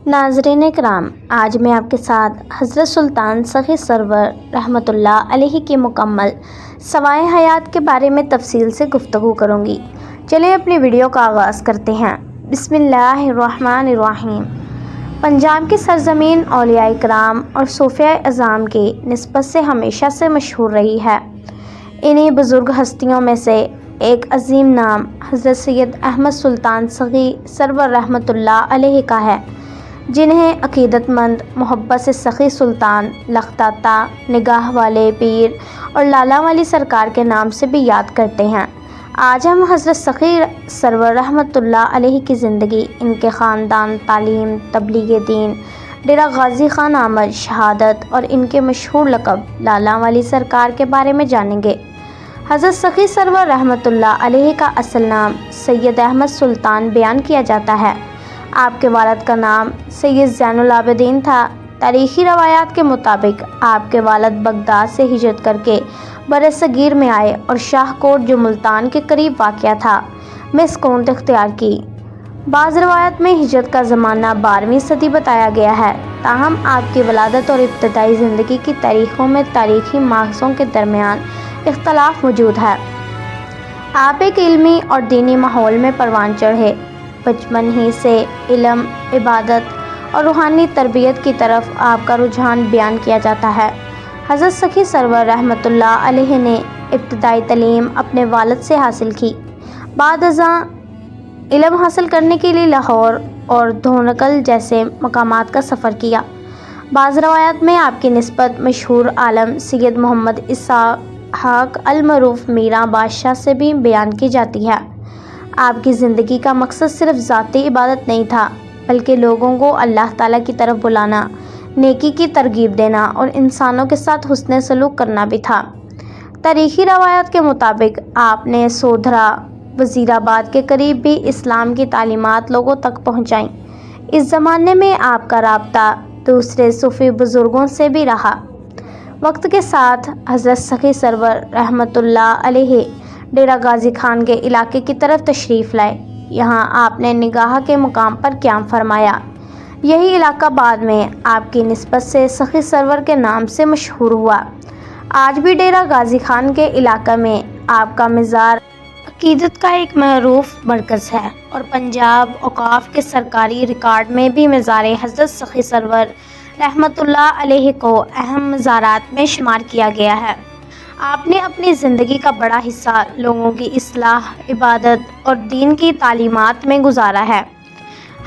नाज़रीन इकराम, आज मैं आपके साथ हज़रत सुल्तान सग़ी सरवर रहमतुल्लाह अलैहि की मुकम्मल सवाए हयात के बारे में तफसील से गुफ्तगू करूँगी। चलिए अपनी वीडियो का आगाज़ करते हैं। बिस्मिल्लाहिर्रहमानिर्रहीम। पंजाब की सरज़मीन औलिया इकराम और सूफ़िया अज़ाम की निस्बत से हमेशा से मशहूर रही है। इन्हीं बुज़ुर्ग हस्तियों में से एक अजीम नाम हज़रत सैयद अहमद सुल्तान सग़ी सरवर रहमतुल्लाह अलैहि का है, जिन्हें अक़ीदतमंद मोहब्बत से सख़ी सुल्तान, लखदाता, निगाह वाले पीर और लाला वाली सरकार के नाम से भी याद करते हैं। आज हम हज़रत सग़ी सरवर रहमतुल्लाह अलैहि की ज़िंदगी, इनके ख़ानदान, तालीम, तबलीग दीन, डेरा गाज़ी खान आमद, शहादत और इनके मशहूर लक़ब लाला वाली सरकार के बारे में जानेंगे। हज़रत सग़ी सरवर रहमतुल्लाह अलैहि का असल नाम सैयद अहमद सुल्तान बयान किया जाता है। आपके वालिद का नाम सैयद ज़ैनुल आबिदीन था। तारीख़ी रवायात के मुताबिक आपके वालिद बगदाद से हिजरत करके बरसगीर में आए और शाहकोट, जो मुल्तान के करीब वाक़या था, में सुकूनत इख्तियार की। बाज़ रवायात में हिजरत का ज़माना 12वीं सदी बताया गया है, ताहम आपकी वलादत और इब्तदाई ज़िंदगी की तारीख़ों में तारीख़ी माखज़ों के दरमियान इख्तलाफ मौजूद है। आप एक इल्मी और दीनी माहौल में परवान चढ़े। बचपन ही से इल्म, इबादत और रूहानी तरबियत की तरफ आपका रुझान बयान किया जाता है। हज़रत सग़ी सरवर रहमतुल्लाह अलैहि ने इब्तदाई तालीम अपने वालिद से हासिल की। बाद अज़ां इल्म हासिल करने के लिए लाहौर और धोनकल जैसे मकामात का सफ़र किया। बाज़ रवायात में आपकी निस्बत मशहूर आलम सैयद मोहम्मद इसहाक़ अल-मरूफ़ मीरां बादशाह से भी बयान की जाती है। आपकी ज़िंदगी का मकसद सिर्फ़ ज़ाती इबादत नहीं था, बल्कि लोगों को अल्लाह ताला की तरफ बुलाना, नेकी की तरगीब देना और इंसानों के साथ हुस्न सलूक करना भी था। तारीख़ी रवायात के मुताबिक आपने सोधरा, वज़ीराबाद के करीब भी इस्लाम की तालीमात लोगों तक पहुँचाईं। इस ज़माने में आपका राब्ता दूसरे सूफ़ी बुज़ुर्गों से भी रहा। वक्त के साथ हज़रत सग़ी सरवर रहमतुल्लाह अलैहि डेरा गाज़ी खान के इलाके की तरफ तशरीफ़ लाए। यहाँ आपने निगाह के मुकाम पर क़याम फरमाया। यही इलाका बाद में आपकी निस्बत से सग़ी सरवर के नाम से मशहूर हुआ। आज भी डेरा गाज़ी खान के इलाका में आपका मज़ार अक़ीदत का एक मरूफ़ मरकज़ है और पंजाब औक़ाफ़ के सरकारी रिकॉर्ड में भी मज़ार हज़रत सग़ी सरवर रहमतुल्लाह अलैहि को अहम मज़ारात में शुमार किया गया है। आपने अपनी ज़िंदगी का बड़ा हिस्सा लोगों की इस्लाह, इबादत और दीन की तालीमात में गुजारा है।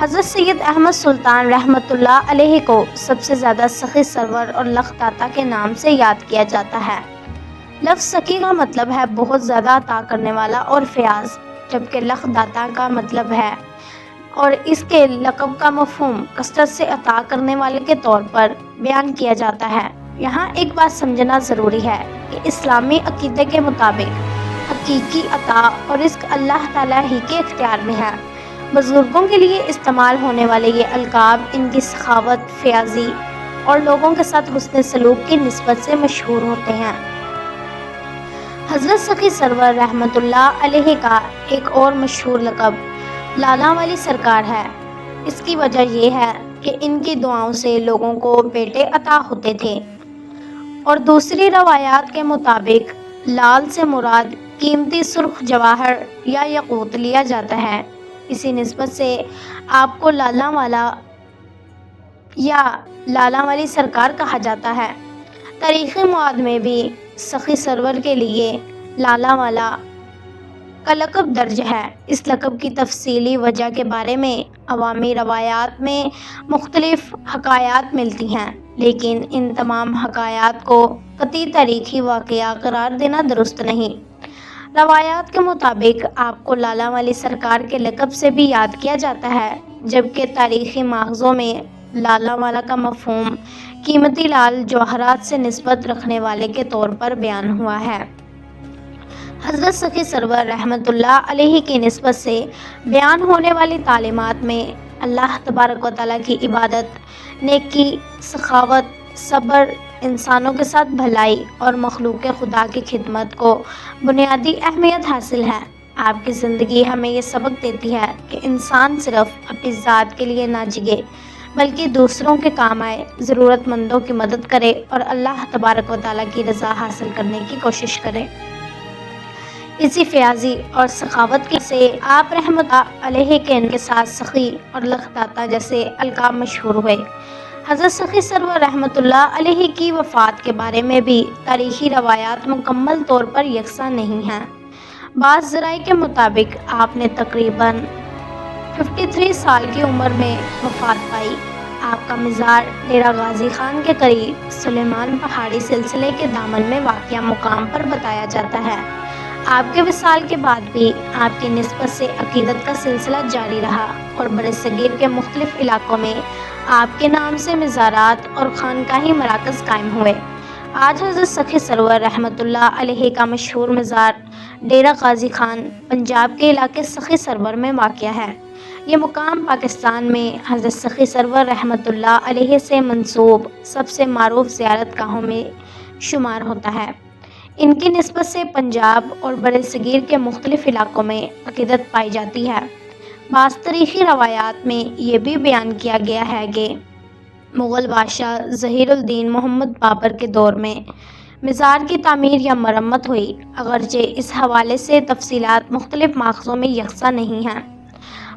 हज़रत सैयद अहमद सुल्तान रहमतुल्लाह अलैहि को सबसे ज़्यादा सग़ी सरवर और लखदाता के नाम से याद किया जाता है। लफ्ज़ सकी का मतलब है बहुत ज़्यादा अता करने वाला और फ़याज़, जबकि लखदाता का मतलब है और इसके लक़ब का मफ़हूम कसरत से अता करने वाले के तौर पर बयान किया जाता है। यहाँ एक बात समझना ज़रूरी है कि इस्लामी अक़ीदे के मुताबिक हकीकी अता और रिज़्क़ अल्लाह ताला ही के इख्तियार में है। बुज़ुर्गों के लिए इस्तेमाल होने वाले ये अलक़ाब इनकी सखावत, फ़याज़ी और लोगों के साथ हुस्न सलूक की निस्बत से मशहूर होते हैं। हज़रत सग़ी सरवर रहमतुल्लाह अलैहि का एक और मशहूर लक़ब लाला वाली सरकार है। इसकी वजह यह है कि इनकी दुआओं से लोगों को बेटे अता होते थे और दूसरी रवायात के मुताबिक लाल से मुराद कीमती सुर्ख जवाहर या यक़ूत लिया जाता है। इसी निस्बत से आपको लाला वाला या लाला वाली सरकार कहा जाता है। तारीख़ी मवाद में भी सग़ी सरवर के लिए लाला वाला का लक़ब दर्ज है। इस लक़ब की तफसीली वजह के बारे में अवामी रवायात में मुख्तलिफ़ हकायात मिलती हैं, लेकिन इन तमाम हकायात को कतई तारीख़ी वाक़या करार देना दुरुस्त नहीं। रवायात के मुताबिक आपको लाला वाली सरकार के लक़ब से भी याद किया जाता है, जबकि तारीख़ी माखज़ों में लाला वाला का मफ़हूम कीमती लाल जवाहरात से निस्बत रखने वाले के तौर पर बयान हुआ है। हज़रत सग़ी सरवर रहमतुल्लाह अलैहि की निस्बत से बयान होने वाली तालीमात में अल्लाह तबारक व तआला की इबादत, नेकी, सखावत, सब्र, इंसानों के साथ भलाई और मखलूक़ खुदा की खिदमत को बुनियादी अहमियत हासिल है। आपकी ज़िंदगी हमें ये सबक देती है कि इंसान सिर्फ़ अपनी ज़ात के लिए ना जिए, بلکہ دوسروں کے کام آئے، ضرورت مندوں کی مدد کرے اور اللہ تبارک و تعالیٰ کی رضا حاصل کرنے کی کوشش کرے۔ اسی فیاضی اور سخاوت کی سے آپ رحمۃ اللہ علیہ کے ان کے ساتھ سخی اور لخداتا جیسے القاب مشہور ہوئے۔ حضرت سخی سرور رحمۃ اللہ علیہ کی وفات کے بارے میں بھی تاریخی روایات مکمل طور پر یکساں نہیں ہیں۔ بعض ذرائع کے مطابق آپ نے تقریباً 53 سال کی عمر میں وفات پائی۔ آپ کا مزار ڈیرہ غازی خان کے قریب سلیمان پہاڑی سلسلے کے دامن میں واقع مقام پر بتایا جاتا ہے۔ آپ کے وصال کے بعد بھی آپ کی نسبت سے عقیدت کا سلسلہ جاری رہا اور برِ صغیر کے مختلف علاقوں میں آپ کے نام سے مزارات اور خانقاہی مراکز قائم ہوئے۔ آج حضرت سخی سرور رحمۃ اللہ علیہ کا مشہور مزار ڈیرہ غازی خان پنجاب کے علاقے سخی سرور میں واقع ہے۔ یہ مقام پاکستان میں حضرت سخی سرور رحمۃ اللہ علیہ سے منسوب سب سے معروف زیارت گاہوں میں شمار ہوتا ہے۔ ان کی نسبت سے پنجاب اور برِ صغیر کے مختلف علاقوں میں عقیدت پائی جاتی ہے۔ بعض تاریخی روایات میں یہ بھی بیان کیا گیا ہے کہ مغل بادشاہ ظہیر الدین محمد بابر کے دور میں مزار کی تعمیر یا مرمت ہوئی، اگرچہ اس حوالے سے تفصیلات مختلف ماخذوں میں یکساں نہیں ہیں۔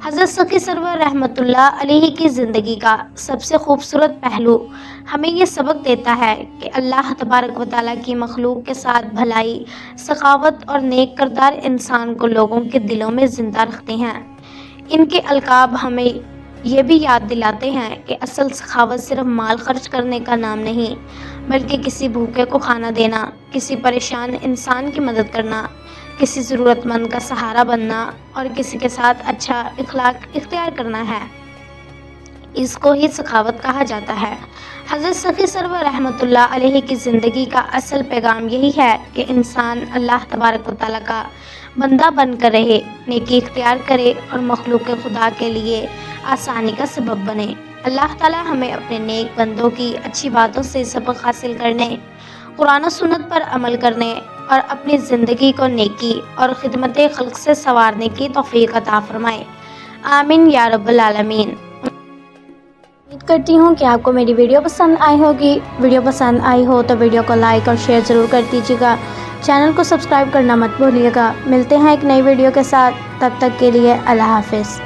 حضرت سخی سرور رحمۃ اللہ علیہ کی زندگی کا سب سے خوبصورت پہلو ہمیں یہ سبق دیتا ہے کہ اللہ تبارک و تعالیٰ کی مخلوق کے ساتھ بھلائی، سخاوت اور نیک کردار انسان کو لوگوں کے دلوں میں زندہ رکھتے ہیں۔ ان کے القاب ہمیں یہ بھی یاد دلاتے ہیں کہ اصل سخاوت صرف مال خرچ کرنے کا نام نہیں، بلکہ کسی بھوکے کو کھانا دینا، کسی پریشان انسان کی مدد کرنا، کسی ضرورت مند کا سہارا بننا اور کسی کے ساتھ اچھا اخلاق اختیار کرنا ہے۔ اس کو ہی سخاوت کہا جاتا ہے۔ حضرت سخی سرور رحمۃ اللہ علیہ کی زندگی کا اصل پیغام یہی ہے کہ انسان اللہ تبارک و تعالیٰ کا بندہ بن کر رہے، نیکی اختیار کرے اور مخلوق خدا کے لیے آسانی کا سبب بنے۔ اللہ تعالیٰ ہمیں اپنے نیک بندوں کی اچھی باتوں سے سبق حاصل کرنے، قرآن و سنت پر عمل کرنے اور اپنی زندگی کو نیکی اور خدمت خلق سے سنوارنے کی توفیق عطا فرمائے۔ آمین یا رب العالمین۔ امید کرتی ہوں کہ آپ کو میری ویڈیو پسند آئی ہوگی۔ ویڈیو پسند آئی ہو تو ویڈیو کو لائک اور شیئر ضرور کر دیجیے گا۔ چینل کو سبسکرائب کرنا مت بھولیے گا۔ ملتے ہیں ایک نئی ویڈیو کے ساتھ، تب تک کے لیے اللہ حافظ۔